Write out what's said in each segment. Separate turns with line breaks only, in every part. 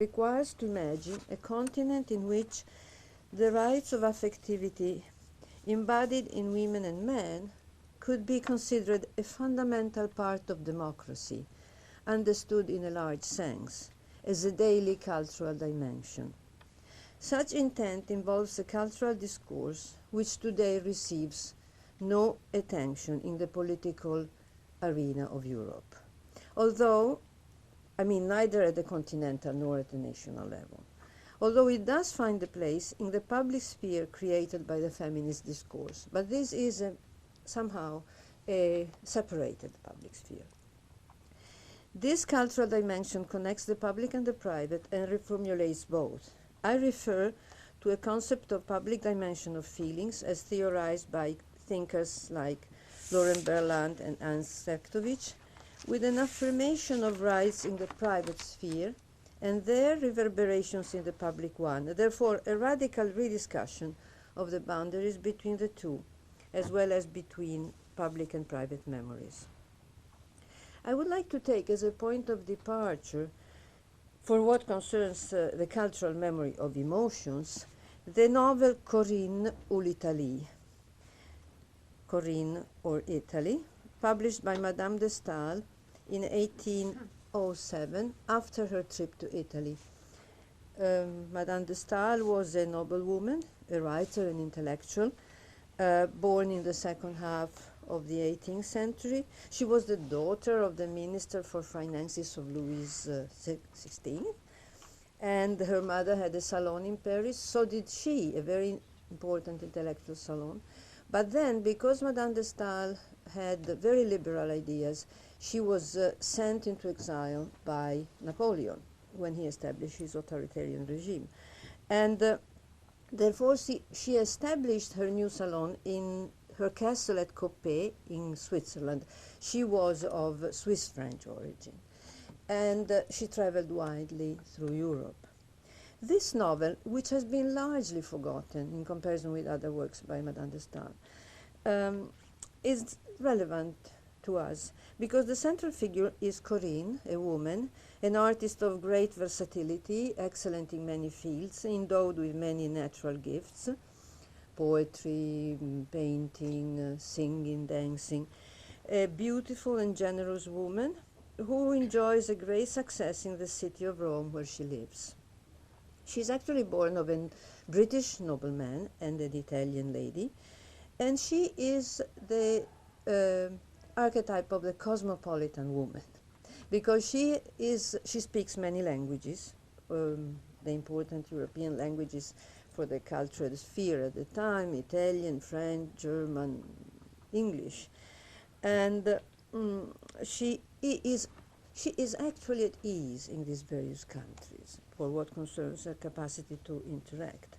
requires to imagine a continent in which the rights of affectivity embodied in women and men could be considered a fundamental part of democracy, understood in a large sense, as a daily cultural dimension. Such intent involves a cultural discourse which today receives no attention in the political arena of Europe, although, neither at the continental nor at the national level, although it does find a place in the public sphere created by the feminist discourse. But this is somehow a separated public sphere. This cultural dimension connects the public and the private and reformulates both. I refer to a concept of public dimension of feelings as theorized by thinkers like Lauren Berland and Ernst Zechtovich, with an affirmation of rights in the private sphere and their reverberations in the public one. Therefore, a radical rediscussion of the boundaries between the two, as well as between public and private memories. I would like to take as a point of departure, for what concerns the cultural memory of emotions, the novel Corinne ou l'Italie, Corinne or Italy, published by Madame de Stael in 1807 after her trip to Italy. Madame de Stael was a noblewoman, a writer and intellectual, born in the second half of the 18th century. She was the daughter of the Minister for Finances of Louis XVI, and her mother had a salon in Paris, so did she, a very important intellectual salon. But then, because Madame de Stael had very liberal ideas, she was sent into exile by Napoleon when he established his authoritarian regime. And therefore, she established her new salon in her castle at Coppet in Switzerland. She was of Swiss-French origin, and she traveled widely through Europe. This novel, which has been largely forgotten in comparison with other works by Madame de Stael, is relevant to us because the central figure is Corinne, a woman, an artist of great versatility, excellent in many fields, endowed with many natural gifts, poetry, painting, singing, dancing, a beautiful and generous woman who enjoys a great success in the city of Rome where she lives. She's actually born of a British nobleman and an Italian lady, and she is the archetype of the cosmopolitan woman because she speaks many languages, the important European languages for the cultural sphere at the time: Italian, French, German, English, and she is actually at ease in these various countries for what concerns her capacity to interact.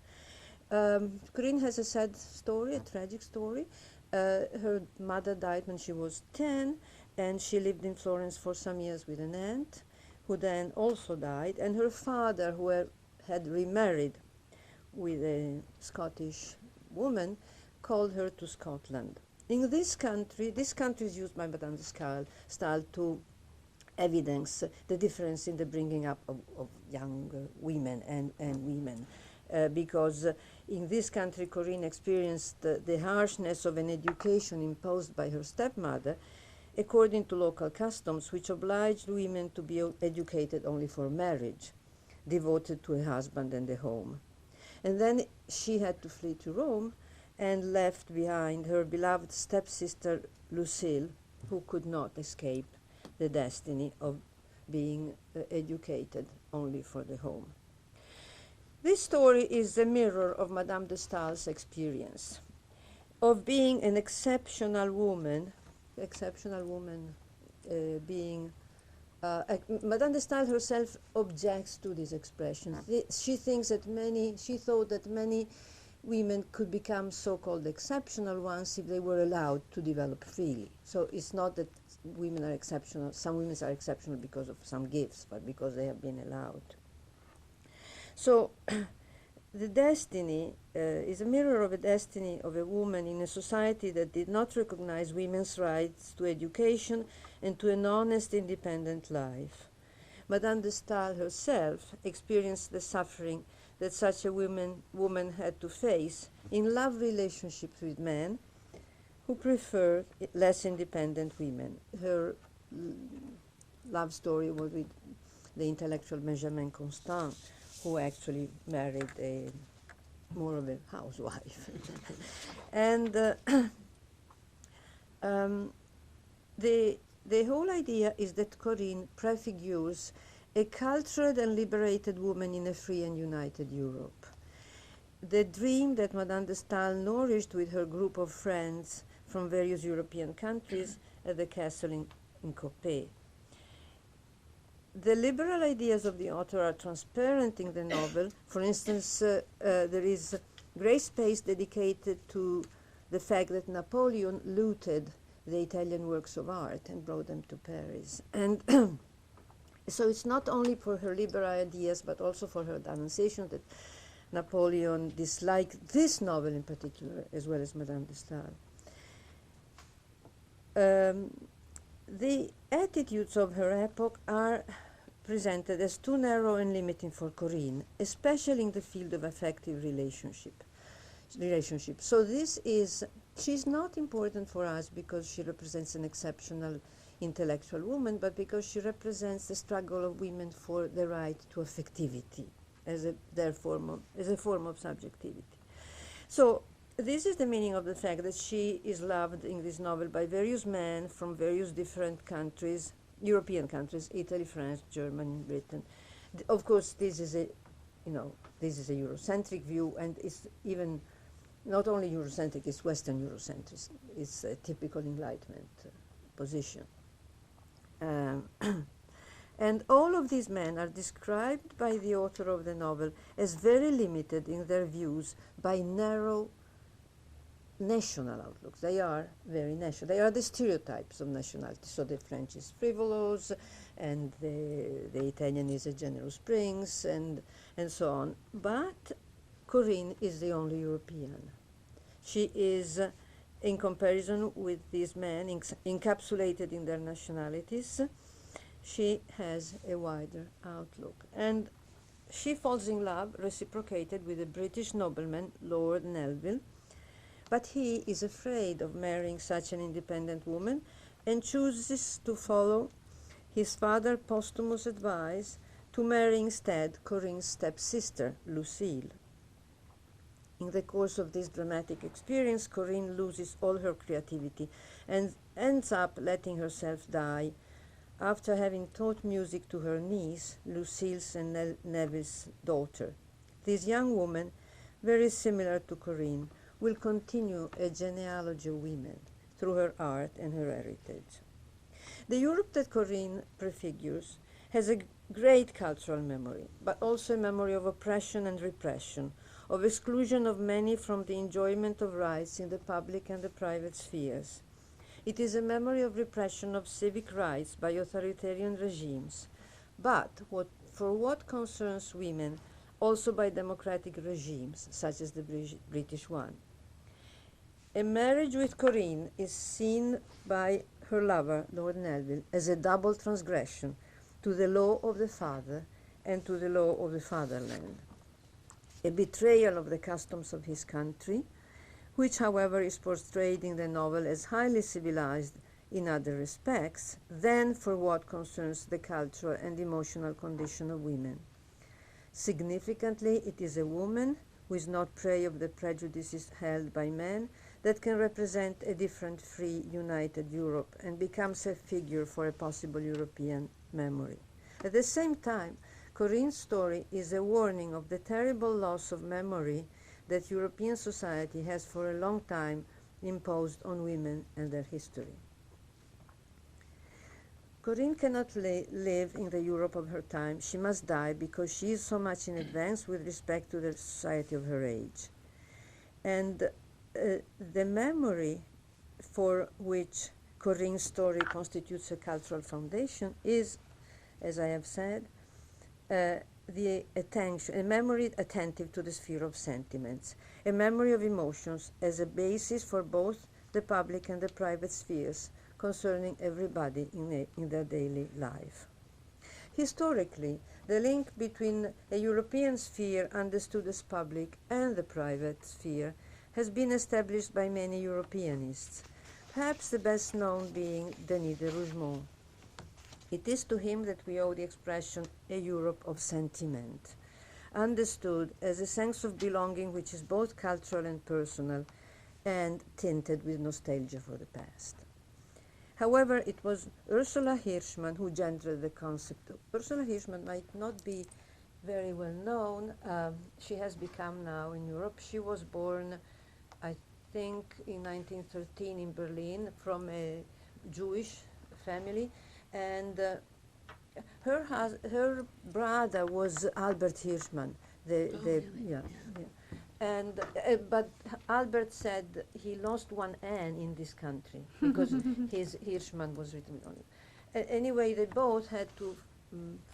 Corinne has a sad story, a tragic story. Her mother died when she was 10, and she lived in Florence for some years with an aunt, who then also died, and her father, who had remarried with a Scottish woman, called her to Scotland. In this country is used by Madame de Stael to evidence the difference in the bringing up of young women and women. Because in this country, Corinne experienced the harshness of an education imposed by her stepmother according to local customs, which obliged women to be educated only for marriage, devoted to a husband and a home. And then she had to flee to Rome and left behind her beloved stepsister Lucille, who could not escape the destiny of being educated only for the home. This story is the mirror of Madame de Stael's experience of being an exceptional woman, being Madame de Stael herself objects to this expression. She thought that many women could become so-called exceptional ones if they were allowed to develop freely. So it's not that women are exceptional, some women are exceptional because of some gifts, but because they have been allowed. So the destiny is a mirror of a destiny of a woman in a society that did not recognize women's rights to education and to an honest, independent life. Madame de Stael herself experienced the suffering that such a woman had to face in love relationships with men who preferred less independent women. Her love story was with the intellectual Benjamin Constant, who actually married more of a housewife. And the whole idea is that Corinne prefigures a cultured and liberated woman in a free and united Europe. The dream that Madame de Stael nourished with her group of friends from various European countries at the castle in Coppet. The liberal ideas of the author are transparent in the novel. For instance, there is great space dedicated to the fact that Napoleon looted the Italian works of art and brought them to Paris. And so it's not only for her liberal ideas, but also for her denunciation that Napoleon disliked this novel in particular, as well as Madame de Stael. The attitudes of her epoch are presented as too narrow and limiting for Corinne, especially in the field of affective relationship. So she's not important for us because she represents an exceptional intellectual woman, but because she represents the struggle of women for the right to affectivity as a form of subjectivity. So this is the meaning of the fact that she is loved in this novel by various men from various different countries, European countries, Italy, France, Germany, Britain. Of course, this is a Eurocentric view, and it's even not only Eurocentric, it's Western Eurocentrism. It's a typical Enlightenment position. And all of these men are described by the author of the novel as very limited in their views by narrow national outlooks. They are very national. They are the stereotypes of nationality. So the French is frivolous, and the Italian is a generous prince, and so on. But Corinne is the only European. She is, in comparison with these men encapsulated in their nationalities, she has a wider outlook. And she falls in love, reciprocated, with a British nobleman, Lord Nelvil, but he is afraid of marrying such an independent woman and chooses to follow his father's posthumous advice to marry instead Corinne's stepsister, Lucille. In the course of this dramatic experience, Corinne loses all her creativity and ends up letting herself die after having taught music to her niece, Lucille's and Neville's daughter. This young woman, very similar to Corinne, will continue a genealogy of women through her art and her heritage. The Europe that Corinne prefigures has a great cultural memory, but also a memory of oppression and repression, of exclusion of many from the enjoyment of rights in the public and the private spheres. It is a memory of repression of civic rights by authoritarian regimes, but for what concerns women, also by democratic regimes, such as the British one. A marriage with Corinne is seen by her lover, Lord Nelvil, as a double transgression to the law of the father and to the law of the fatherland. A betrayal of the customs of his country, which, however, is portrayed in the novel as highly civilized in other respects, than for what concerns the cultural and emotional condition of women. Significantly, it is a woman who is not prey of the prejudices held by men that can represent a different, free, united Europe and becomes a figure for a possible European memory. At the same time, Corinne's story is a warning of the terrible loss of memory that European society has for a long time imposed on women and their history. Corinne cannot live in the Europe of her time. She must die because she is so much in advance with respect to the society of her age. And the memory for which Corinne's story constitutes a cultural foundation is, as I have said, the attention, a memory attentive to the sphere of sentiments, a memory of emotions as a basis for both the public and the private spheres concerning everybody in their daily life. Historically, the link between a European sphere understood as public and the private sphere has been established by many Europeanists, perhaps the best known being Denis de Rougemont. It is to him that we owe the expression a Europe of sentiment, understood as a sense of belonging which is both cultural and personal and tinted with nostalgia for the past. However, it was Ursula Hirschmann who gendered the concept. Ursula Hirschmann might not be very well known. She has become now in Europe. She was born, I think, in 1913 in Berlin from a Jewish family, and her brother was Albert Hirschmann.
Really?
Yeah. And but Albert said he lost one N in this country because his Hirschmann was written on it. Anyway, they both had to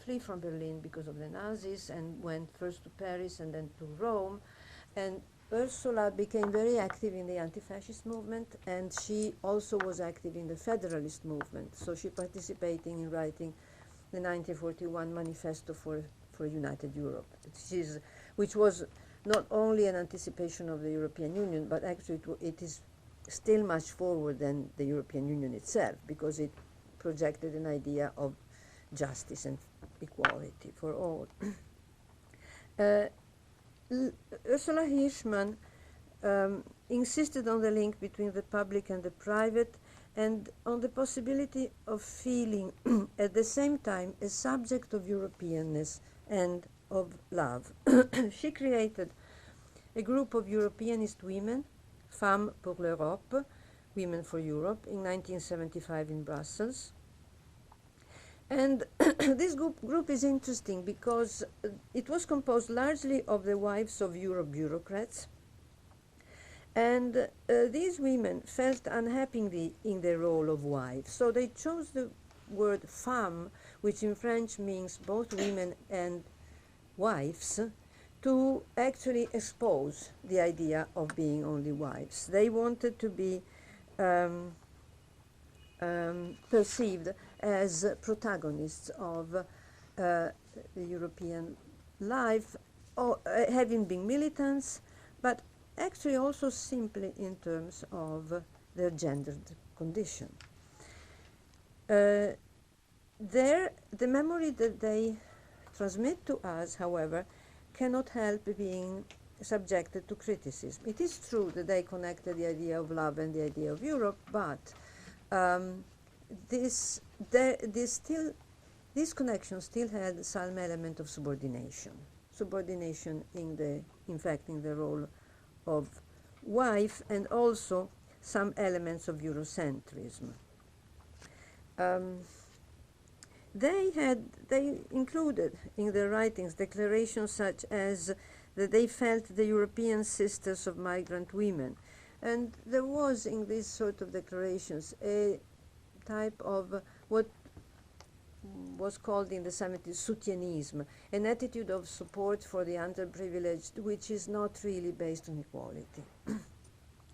flee from Berlin because of the Nazis and went first to Paris and then to Rome. And Ursula became very active in the anti-fascist movement, and she also was active in the federalist movement. So she participated in writing the 1941 Manifesto for United Europe, which was not only an anticipation of the European Union, but actually it is still much forward than the European Union itself, because it projected an idea of justice and equality for all. Ursula Hirschmann insisted on the link between the public and the private, and on the possibility of feeling at the same time a subject of Europeanness and of love. She created a group of Europeanist women, Femmes pour l'Europe, Women for Europe, in 1975 in Brussels. And this group is interesting because it was composed largely of the wives of Euro bureaucrats. And these women felt unhappy in their role of wives. So they chose the word femme, which in French means both women and wives, to actually expose the idea of being only wives. They wanted to be perceived as protagonists of the European life, or, having been militants, but actually also simply in terms of their gendered condition. The memory that they transmit to us, however, cannot help being subjected to criticism. It is true that they connected the idea of love and the idea of Europe, but this connection still had some element of subordination. Subordination in the role of wife, and also some elements of Eurocentrism. They included in their writings declarations such as that they felt the European sisters of migrant women. And there was in these sort of declarations a type of what was called in the 70s soutienisme, an attitude of support for the underprivileged, which is not really based on equality.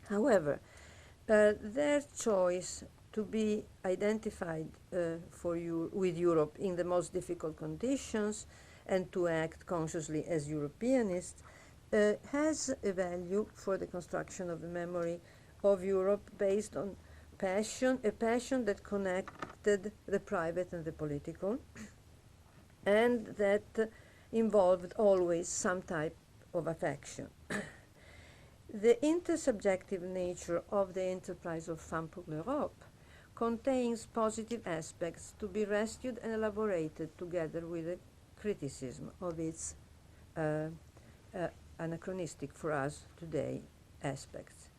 However, their choice to be identified with Europe in the most difficult conditions and to act consciously as Europeanists has a value for the construction of the memory of Europe based on passion, a passion that connected the private and the political, and that involved always some type of affection. The intersubjective nature of the enterprise of Femmes pour l'Europe contains positive aspects to be rescued and elaborated together with a criticism of its anachronistic for us today aspects.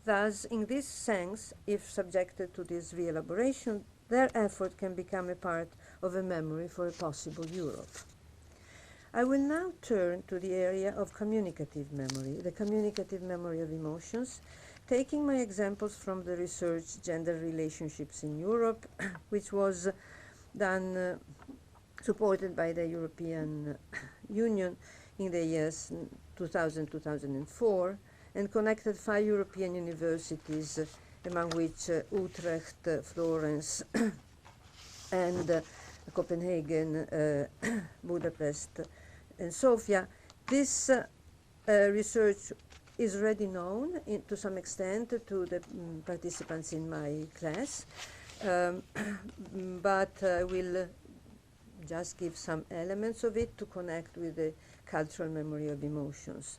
Thus, in this sense, if subjected to this re-elaboration, their effort can become a part of a memory for a possible Europe. I will now turn to the area of communicative memory, the communicative memory of emotions, taking my examples from the research Gender Relationships in Europe, which was done, supported by the European Union in the years 2000-2004, and connected 5 European universities, among which Utrecht, Florence, and Copenhagen, Budapest, and Sofia. This research is already known to some extent to the participants in my class, but I will just give some elements of it to connect with the cultural memory of emotions.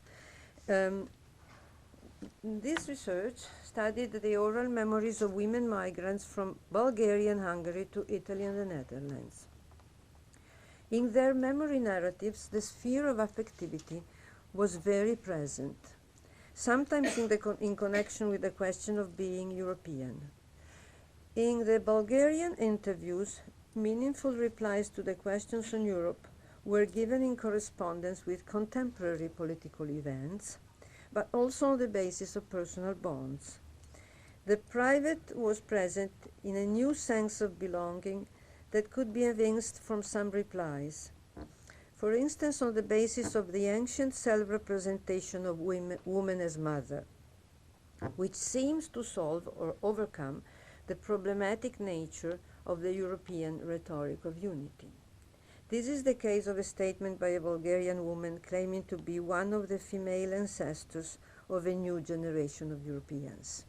This research studied the oral memories of women migrants from Bulgaria and Hungary to Italy and the Netherlands. In their memory narratives, the sphere of affectivity was very present, sometimes in connection with the question of being European. In the Bulgarian interviews, meaningful replies to the questions on Europe were given in correspondence with contemporary political events, but also on the basis of personal bonds. The private was present in a new sense of belonging that could be evinced from some replies. For instance, on the basis of the ancient self-representation of woman as mother, which seems to solve or overcome the problematic nature of the European rhetoric of unity. This is the case of a statement by a Bulgarian woman claiming to be one of the female ancestors of a new generation of Europeans.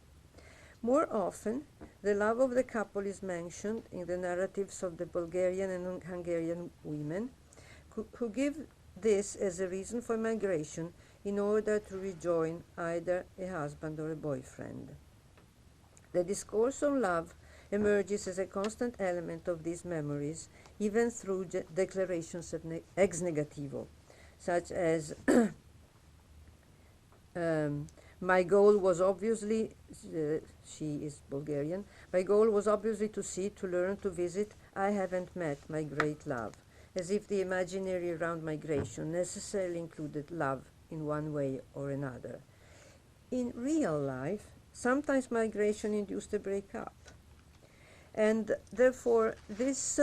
More often, the love of the couple is mentioned in the narratives of the Bulgarian and Hungarian women, who give this as a reason for migration in order to rejoin either a husband or a boyfriend. The discourse on love emerges as a constant element of these memories, even through declarations of ex negativo, such as my goal was obviously, she is Bulgarian, my goal was obviously to see, to learn, to visit. I haven't met my great love, as if the imaginary around migration necessarily included love in one way or another. In real life, sometimes migration induced a breakup. And therefore, this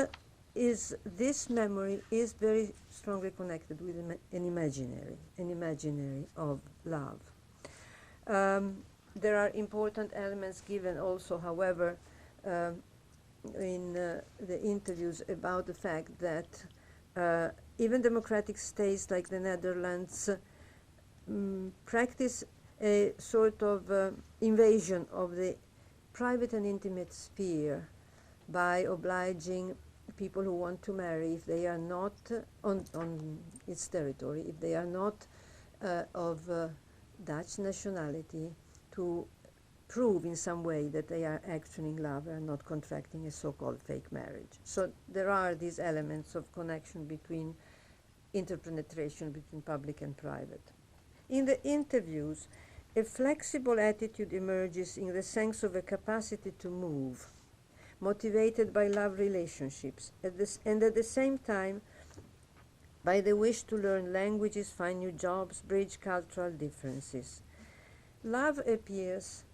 memory is very strongly connected with an imaginary of love. There are important elements given also, however, in the interviews about the fact that even democratic states like the Netherlands practice a sort of invasion of the private and intimate sphere by obliging people who want to marry, if they are not on its territory, if they are not of Dutch nationality, to prove in some way that they are actually in love and not contracting a so-called fake marriage. So there are these elements of connection between interpenetration between public and private. In the interviews, a flexible attitude emerges in the sense of a capacity to move, motivated by love relationships, and at the same time by the wish to learn languages, find new jobs, bridge cultural differences. Love appears,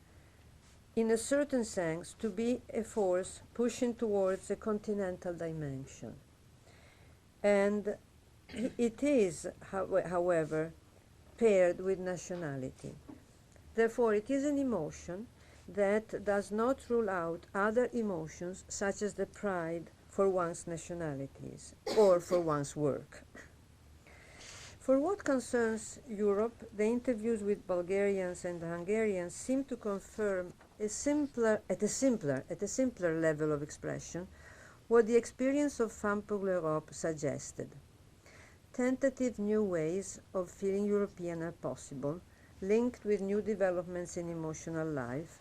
in a certain sense, to be a force pushing towards a continental dimension. And it is, however, paired with nationality. Therefore, it is an emotion that does not rule out other emotions, such as the pride for one's nationalities or for one's work. For what concerns Europe, the interviews with Bulgarians and Hungarians seem to confirm at a simpler level of expression what the experience of Femmes pour l'Europe suggested. Tentative new ways of feeling European are possible, linked with new developments in emotional life,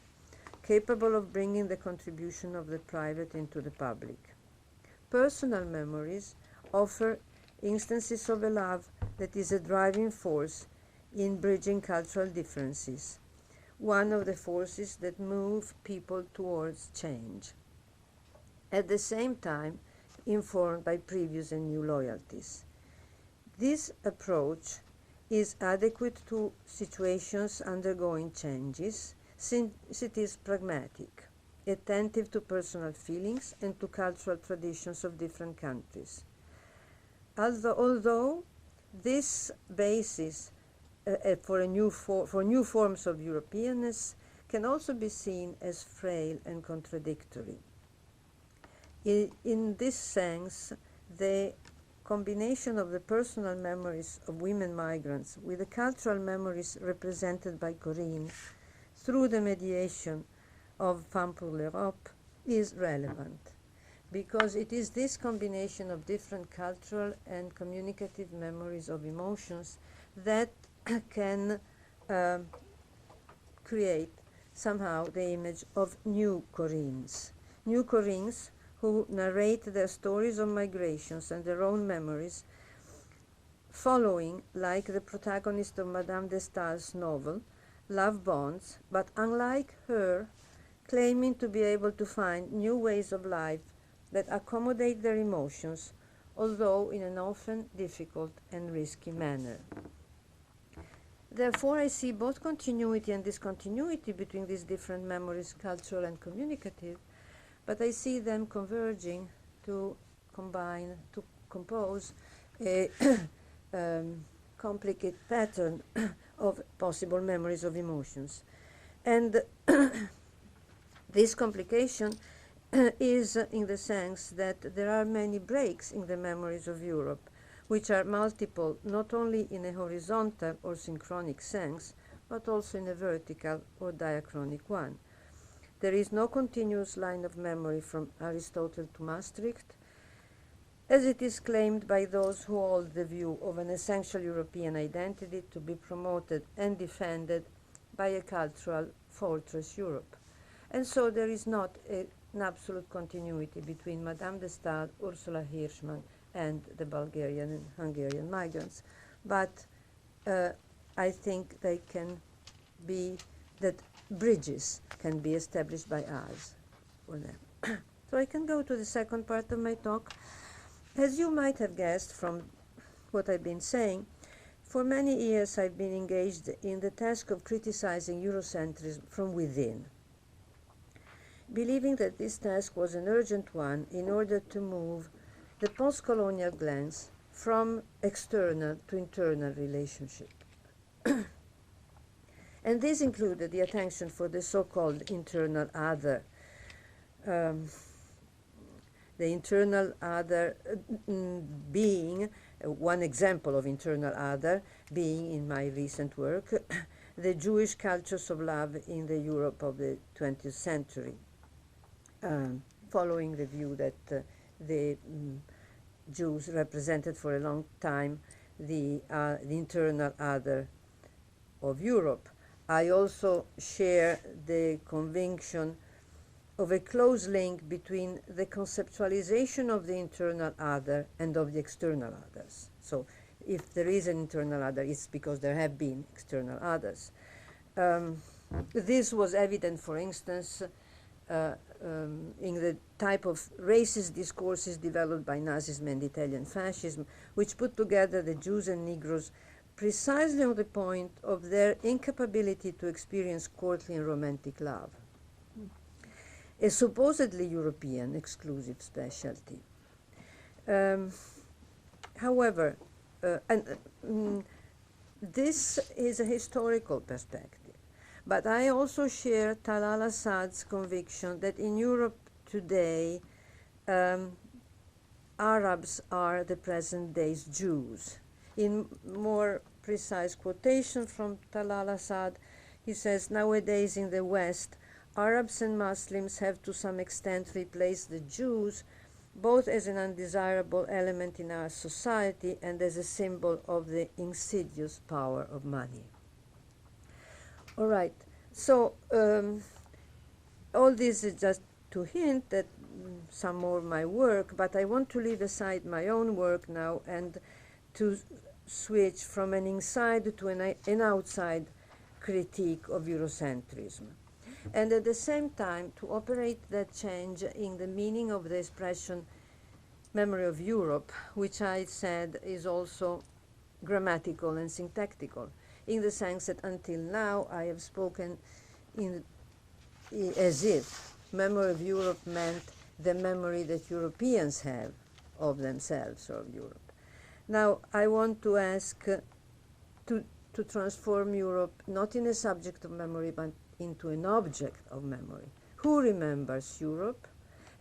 capable of bringing the contribution of the private into the public. Personal memories offer instances of a love that is a driving force in bridging cultural differences, one of the forces that move people towards change, at the same time informed by previous and new loyalties. This approach is adequate to situations undergoing changes, since it is pragmatic, attentive to personal feelings and to cultural traditions of different countries. Although this basis for new forms of Europeanness can also be seen as frail and contradictory. In this sense, the combination of the personal memories of women migrants with the cultural memories represented by Corinne through the mediation of Femmes pour l'Europe is relevant, because it is this combination of different cultural and communicative memories of emotions that can create somehow the image of new Corinnes. New Corinnes who narrate their stories of migrations and their own memories, following, like the protagonist of Madame de Staël's novel, love bonds, but unlike her, claiming to be able to find new ways of life that accommodate their emotions, although in an often difficult and risky manner. Therefore, I see both continuity and discontinuity between these different memories, cultural and communicative, but I see them converging to combine, to compose a complicated pattern of possible memories of emotions. And this complication is in the sense that there are many breaks in the memories of Europe, which are multiple not only in a horizontal or synchronic sense, but also in a vertical or diachronic one. There is no continuous line of memory from Aristotle to Maastricht, as it is claimed by those who hold the view of an essential European identity to be promoted and defended by a cultural fortress Europe. And so there is not an absolute continuity between Madame de Staël, Ursula Hirschmann, and the Bulgarian and Hungarian migrants. But I think they can be, that bridges can be established by us for them. So I can go to the second part of my talk. As you might have guessed from what I've been saying, for many years I've been engaged in the task of criticizing Eurocentrism from within, believing that this task was an urgent one in order to move the postcolonial glance from external to internal relationship. And this included the attention for the so-called internal other. The internal other being, one example of internal other being in my recent work, the Jewish cultures of love in the Europe of the 20th century, following the view that the Jews represented for a long time the internal other of Europe. I also share the conviction of a close link between the conceptualization of the internal other and of the external others. So if there is an internal other, it's because there have been external others. This was evident, for instance, in the type of racist discourses developed by Nazism and Italian fascism, which put together the Jews and Negroes precisely on the point of their incapability to experience courtly and romantic love, a supposedly European exclusive specialty. However, this is a historical perspective, but I also share Talal Assad's conviction that in Europe today, Arabs are the present day's Jews. In more precise quotation from Talal Assad, he says, nowadays in the West, Arabs and Muslims have to some extent replaced the Jews, both as an undesirable element in our society and as a symbol of the insidious power of money. All right, so all this is just to hint that some more of my work, but I want to leave aside my own work now and to switch from an inside to an outside critique of Eurocentrism. And at the same time, to operate that change in the meaning of the expression memory of Europe, which I said is also grammatical and syntactical, in the sense that until now I have spoken as if memory of Europe meant the memory that Europeans have of themselves or of Europe. Now, I want to ask to transform Europe not in a subject of memory, but into an object of memory. Who remembers Europe?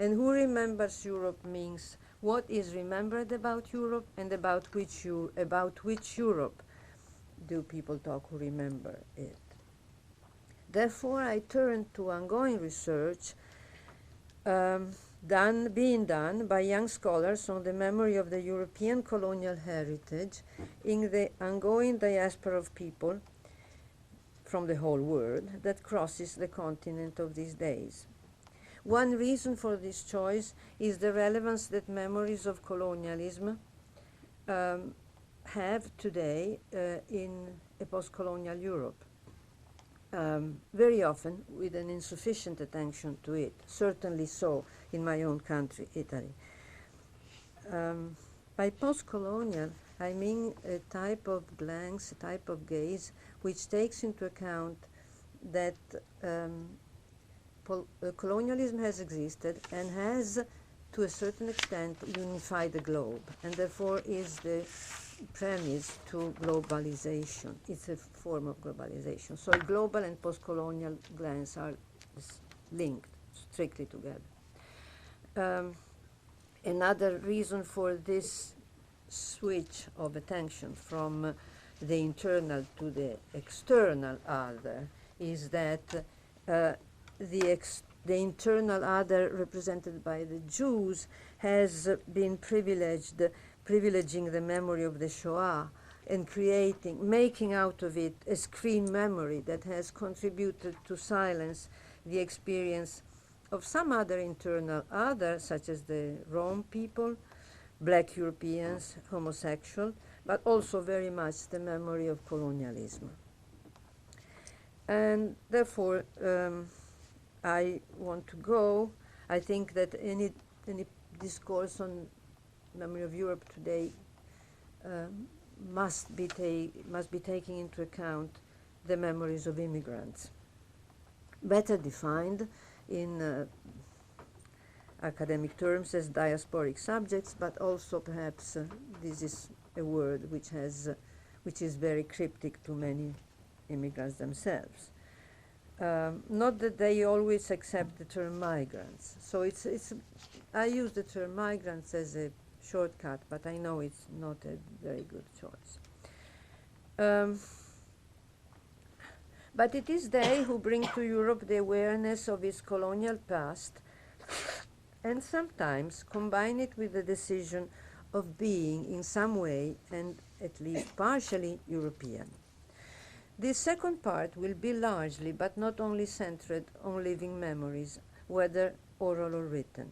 And who remembers Europe means what is remembered about Europe and about which Europe do people talk who remember it. Therefore, I turn to ongoing research being done by young scholars on the memory of the European colonial heritage in the ongoing diaspora of people from the whole world that crosses the continent of these days. One reason for this choice is the relevance that memories of colonialism have today in a post-colonial Europe. Very often with an insufficient attention to it, certainly so in my own country, Italy. By post-colonial, I mean a type of glance, a type of gaze, which takes into account that colonialism has existed and has, to a certain extent, unified the globe, and therefore is the premise to globalization. It's a form of globalization. So global and post-colonial glance are linked strictly together. Another reason for this switch of attention from the internal to the external other is that the internal other, represented by the Jews, has been privileging the memory of the Shoah and making out of it a screen memory that has contributed to silence the experience of some other internal other, such as the Rome people, Black Europeans, homosexual, but also very much the memory of colonialism. And therefore, I want to go. I think that any discourse on memory of Europe today must be taking into account the memories of immigrants, better defined in academic terms as diasporic subjects, but also perhaps this is a word which is very cryptic to many immigrants themselves. Not that they always accept the term migrants. So I use the term migrants as a shortcut, but I know it's not a very good choice. But it is they who bring to Europe the awareness of its colonial past and sometimes combine it with the decision of being in some way and at least partially European. This second part will be largely, but not only, centered on living memories, whether oral or written.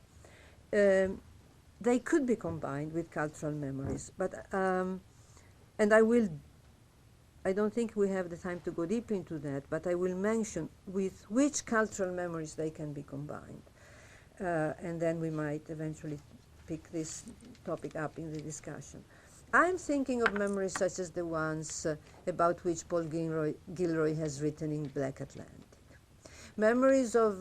They could be combined with cultural memories, but and I don't think we have the time to go deep into that, but I will mention with which cultural memories they can be combined. And then we might eventually pick this topic up in the discussion. I'm thinking of memories such as the ones about which Paul Gilroy has written in Black Atlantic. Memories of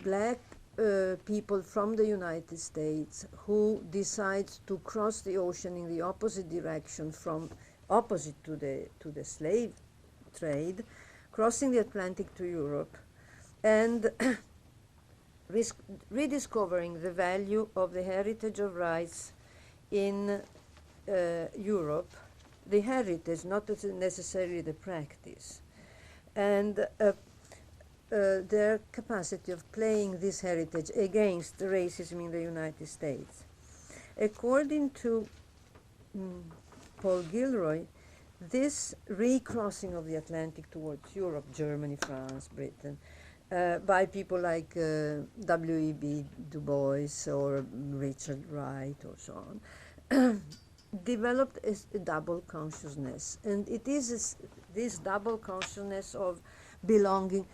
black people from the United States who decide to cross the ocean in the opposite direction, opposite to the slave trade, crossing the Atlantic to Europe, and rediscovering the value of the heritage of rights in Europe, the heritage, not necessarily the practice, and their capacity of playing this heritage against racism in the United States. According to Paul Gilroy, this recrossing of the Atlantic towards Europe, Germany, France, Britain, by people like W.E.B. Du Bois or Richard Wright or so on, developed a double consciousness. And it is this double consciousness of belonging,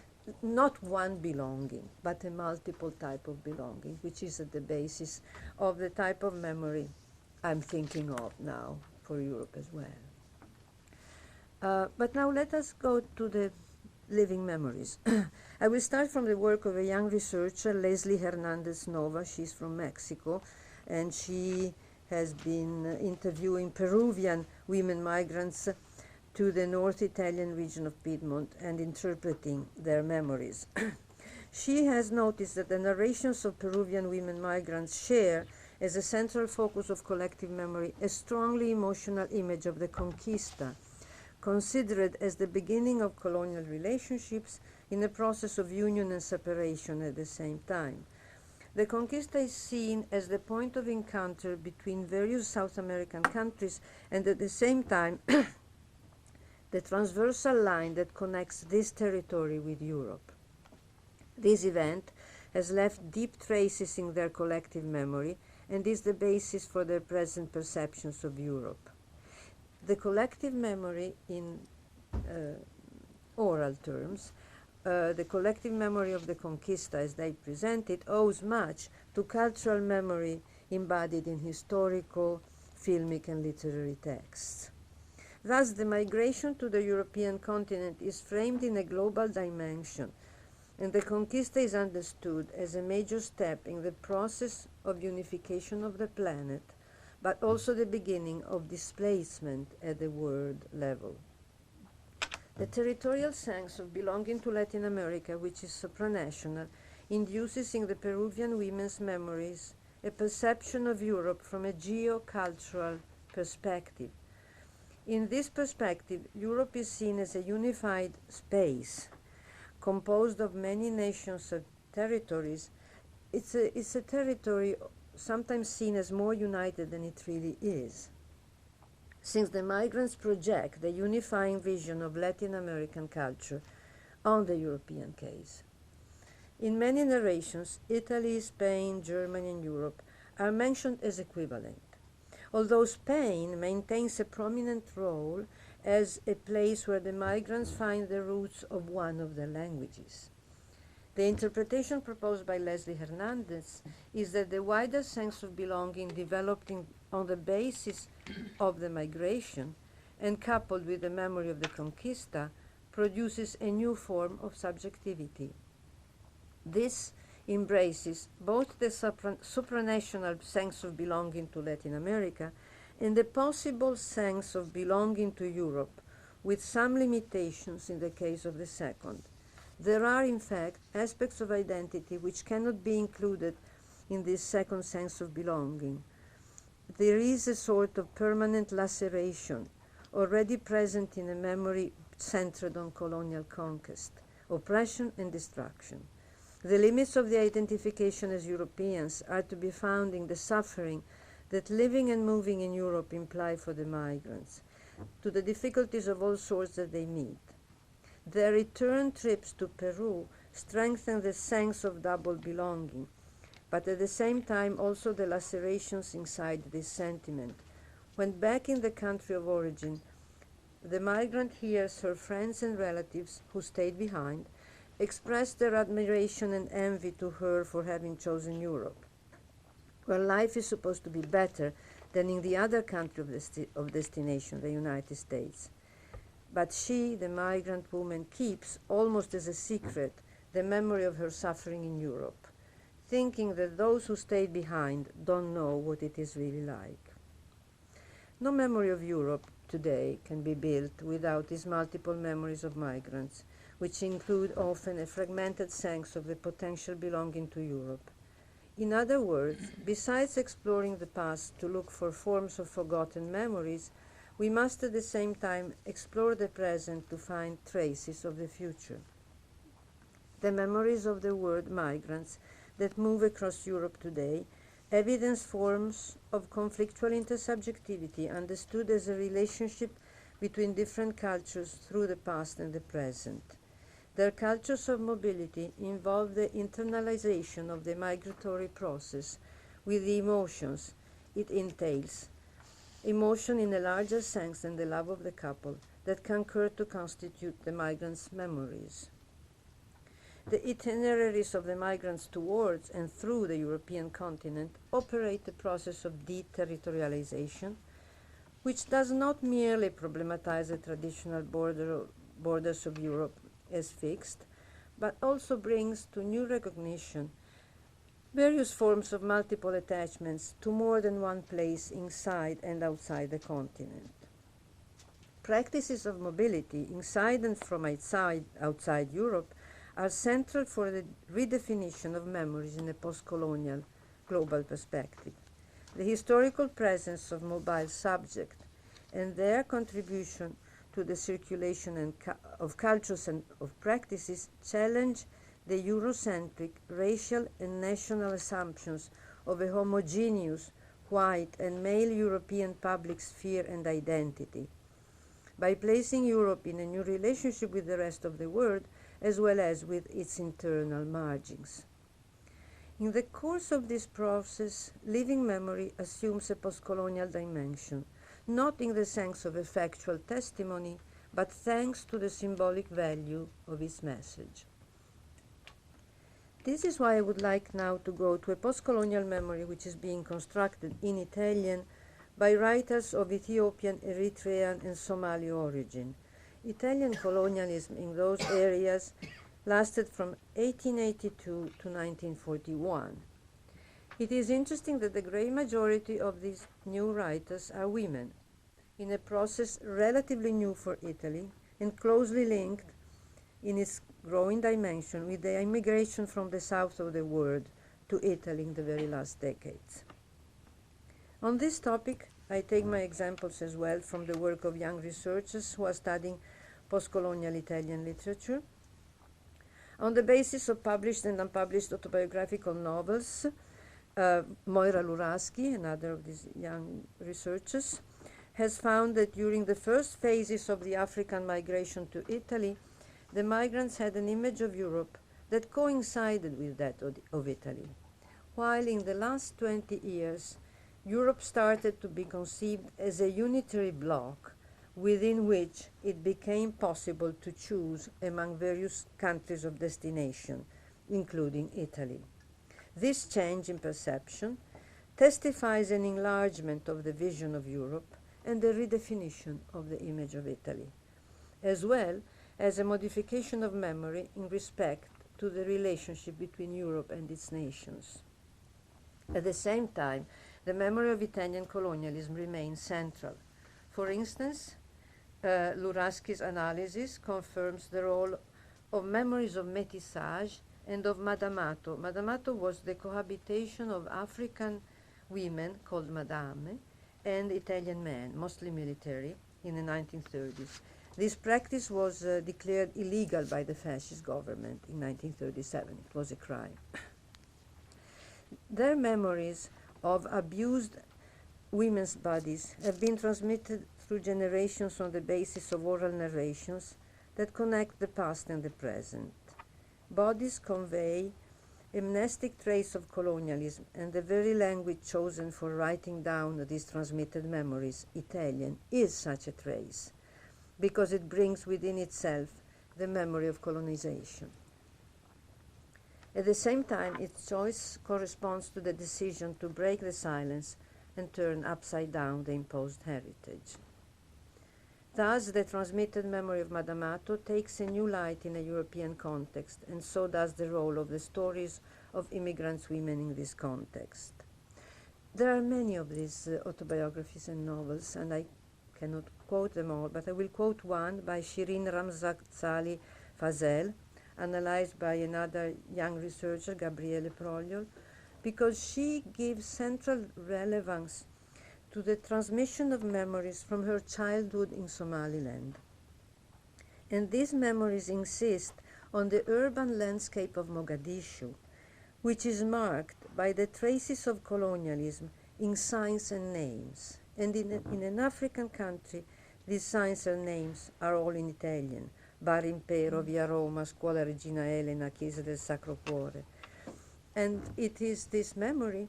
not one belonging, but a multiple type of belonging, which is at the basis of the type of memory I'm thinking of now for Europe as well. But now let us go to the living memories. I will start from the work of a young researcher, Leslie Hernandez Nova. She's from Mexico, and she has been interviewing Peruvian women migrants to the North Italian region of Piedmont and interpreting their memories. She has noticed that the narrations of Peruvian women migrants share, as a central focus of collective memory, a strongly emotional image of the conquista, considered as the beginning of colonial relationships in a process of union and separation at the same time. The conquista is seen as the point of encounter between various South American countries and at the same time the transversal line that connects this territory with Europe. This event has left deep traces in their collective memory and is the basis for their present perceptions of Europe. The collective memory in oral terms, the collective memory of the conquista as they present it, owes much to cultural memory embodied in historical, filmic, and literary texts. Thus, the migration to the European continent is framed in a global dimension, and the conquista is understood as a major step in the process of unification of the planet, but also the beginning of displacement at the world level. The territorial sense of belonging to Latin America, which is supranational, induces in the Peruvian women's memories a perception of Europe from a geocultural perspective. In this perspective, Europe is seen as a unified space composed of many nations and territories. It's a territory sometimes seen as more united than it really is, since the migrants project the unifying vision of Latin American culture on the European case. In many narrations, Italy, Spain, Germany, and Europe are mentioned as equivalent, although Spain maintains a prominent role as a place where the migrants find the roots of one of their languages. The interpretation proposed by Leslie Hernandez is that the wider sense of belonging developed on the basis of the migration and coupled with the memory of the conquista produces a new form of subjectivity. This embraces both the supranational sense of belonging to Latin America and the possible sense of belonging to Europe, with some limitations in the case of the second. There are, in fact, aspects of identity which cannot be included in this second sense of belonging. There is a sort of permanent laceration already present in a memory centered on colonial conquest, oppression, and destruction. The limits of the identification as Europeans are to be found in the suffering that living and moving in Europe imply for the migrants, to the difficulties of all sorts that they meet. Their return trips to Peru strengthen the sense of double belonging, but at the same time also the lacerations inside this sentiment. When back in the country of origin, the migrant hears her friends and relatives who stayed behind express their admiration and envy to her for having chosen Europe, where life is supposed to be better than in the other country of destination, the United States. But she, the migrant woman, keeps, almost as a secret, the memory of her suffering in Europe, thinking that those who stayed behind don't know what it is really like. No memory of Europe today can be built without these multiple memories of migrants, which include often a fragmented sense of the potential belonging to Europe. In other words, besides exploring the past to look for forms of forgotten memories, we must at the same time explore the present to find traces of the future. The memories of the word migrants that move across Europe today evidence forms of conflictual intersubjectivity understood as a relationship between different cultures through the past and the present. Their cultures of mobility involve the internalization of the migratory process with the emotions it entails, emotion in a larger sense than the love of the couple that concur to constitute the migrants' memories. The itineraries of the migrants towards and through the European continent operate the process of deterritorialization, which does not merely problematize the traditional borders of Europe as fixed, but also brings to new recognition various forms of multiple attachments to more than one place inside and outside the continent. Practices of mobility inside and from outside Europe are central for the redefinition of memories in a postcolonial global perspective. The historical presence of mobile subjects and their contribution to the circulation of cultures and of practices challenge the Eurocentric racial and national assumptions of a homogeneous white and male European public sphere and identity, by placing Europe in a new relationship with the rest of the world as well as with its internal margins. In the course of this process, living memory assumes a postcolonial dimension, not in the sense of a factual testimony, but thanks to the symbolic value of its message. This is why I would like now to go to a postcolonial memory which is being constructed in Italian by writers of Ethiopian, Eritrean, and Somali origin. Italian colonialism in those areas lasted from 1882 to 1941. It is interesting that the great majority of these new writers are women, in a process relatively new for Italy and closely linked in its growing dimension with the immigration from the south of the world to Italy in the very last decades. On this topic, I take my examples as well from the work of young researchers who are studying postcolonial Italian literature. On the basis of published and unpublished autobiographical novels, Moira Luraski, another of these young researchers, has found that during the first phases of the African migration to Italy, the migrants had an image of Europe that coincided with that of Italy, while in the last 20 years, Europe started to be conceived as a unitary bloc within which it became possible to choose among various countries of destination, including Italy. This change in perception testifies an enlargement of the vision of Europe and the redefinition of the image of Italy, as well as a modification of memory in respect to the relationship between Europe and its nations. At the same time, the memory of Italian colonialism remains central. For instance, Luraski's analysis confirms the role of memories of métissage and of madamato. Madamato was the cohabitation of African women, called madame, and Italian men, mostly military, in the 1930s. This practice was declared illegal by the fascist government in 1937. It was a crime. Their memories of abused women's bodies have been transmitted through generations on the basis of oral narrations that connect the past and the present. Bodies convey a monastic trace of colonialism, and the very language chosen for writing down these transmitted memories, Italian, is such a trace, because it brings within itself the memory of colonization. At the same time, its choice corresponds to the decision to break the silence and turn upside down the imposed heritage. Thus, the transmitted memory of Madamato takes a new light in a European context, and so does the role of the stories of immigrant women in this context. There are many of these autobiographies and novels, and I cannot quote them all, but I will quote one by Shirin Ramzali Fazel, analyzed by another young researcher, Gabriele Progliol, because she gives central relevance to the transmission of memories from her childhood in Somaliland. And these memories insist on the urban landscape of Mogadishu, which is marked by the traces of colonialism in signs and names. And in an African country, these signs and names are all in Italian: Bar Impero, Via Roma, Scuola Regina Elena, Chiesa del Sacro Cuore. And it is this memory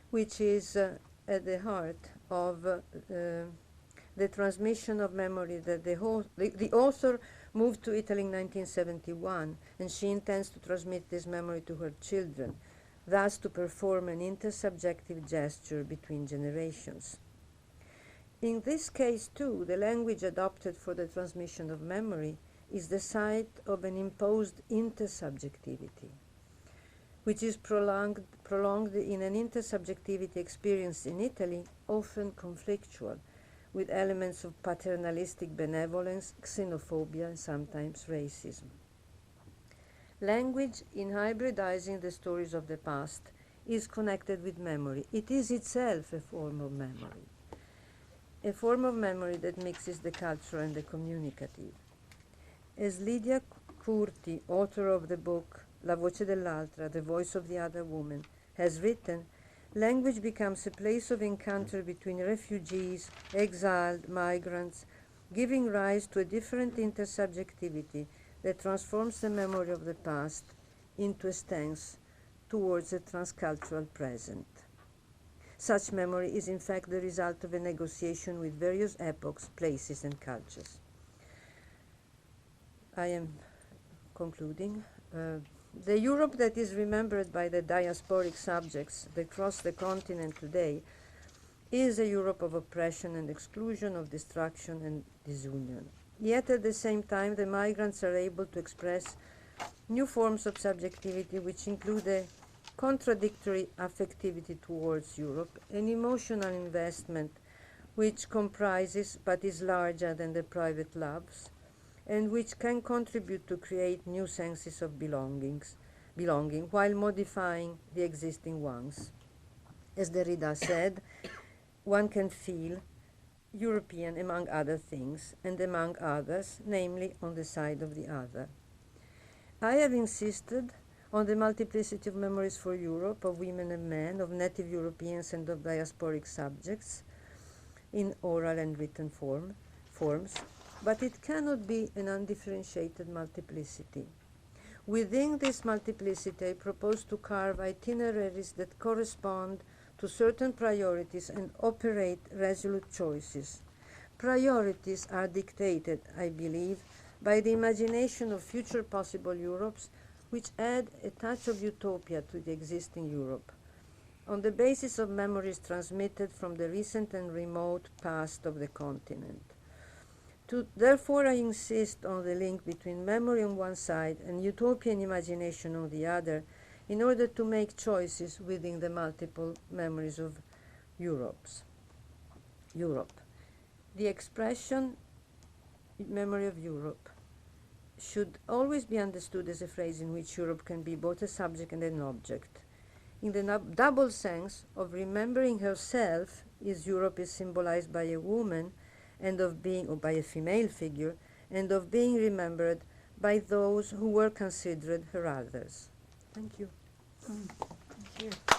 which is at the heart of the transmission of memory that the author moved to Italy in 1971, and she intends to transmit this memory to her children, thus to perform an intersubjective gesture between generations. In this case, too, the language adopted for the transmission of memory is the site of an imposed intersubjectivity, which is prolonged in an intersubjectivity experienced in Italy, often conflictual, with elements of paternalistic benevolence, xenophobia, and sometimes racism. Language, in hybridizing the stories of the past, is connected with memory. It is itself a form of memory. A form of memory that mixes the cultural and the communicative. As Lydia Curti, author of the book La voce dell'altra, The Voice of the Other Woman, has written, language becomes a place of encounter between refugees, exiled, migrants, giving rise to a different intersubjectivity that transforms the memory of the past into a stance towards a transcultural present. Such memory is in fact the result of a negotiation with various epochs, places, and cultures. I am concluding. The Europe that is remembered by the diasporic subjects that cross the continent today is a Europe of oppression and exclusion, of destruction and disunion. Yet at the same time, the migrants are able to express new forms of subjectivity which include a contradictory affectivity towards Europe, an emotional investment which comprises but is larger than the private loves, and which can contribute to create new senses of belonging while modifying the existing ones. As Derrida said, one can feel European among other things, and among others, namely on the side of the other. I have insisted on the multiplicity of memories for Europe, of women and men, of native Europeans and of diasporic subjects, in oral and written forms, but it cannot be an undifferentiated multiplicity. Within this multiplicity, I propose to carve itineraries that correspond to certain priorities and operate resolute choices. Priorities are dictated, I believe, by the imagination of future possible Europes, which add a touch of utopia to the existing Europe, on the basis of memories transmitted from the recent and remote past of the continent. Therefore, I insist on the link between memory on one side and utopian imagination on the other, in order to make choices within the multiple memories of Europe. The expression memory of Europe should always be understood as a phrase in which Europe can be both a subject and an object. In the double sense of remembering herself, is Europe is symbolized by a woman, and of being, or by a female figure, and of being remembered by those who were considered her others. Thank you.
Thank you.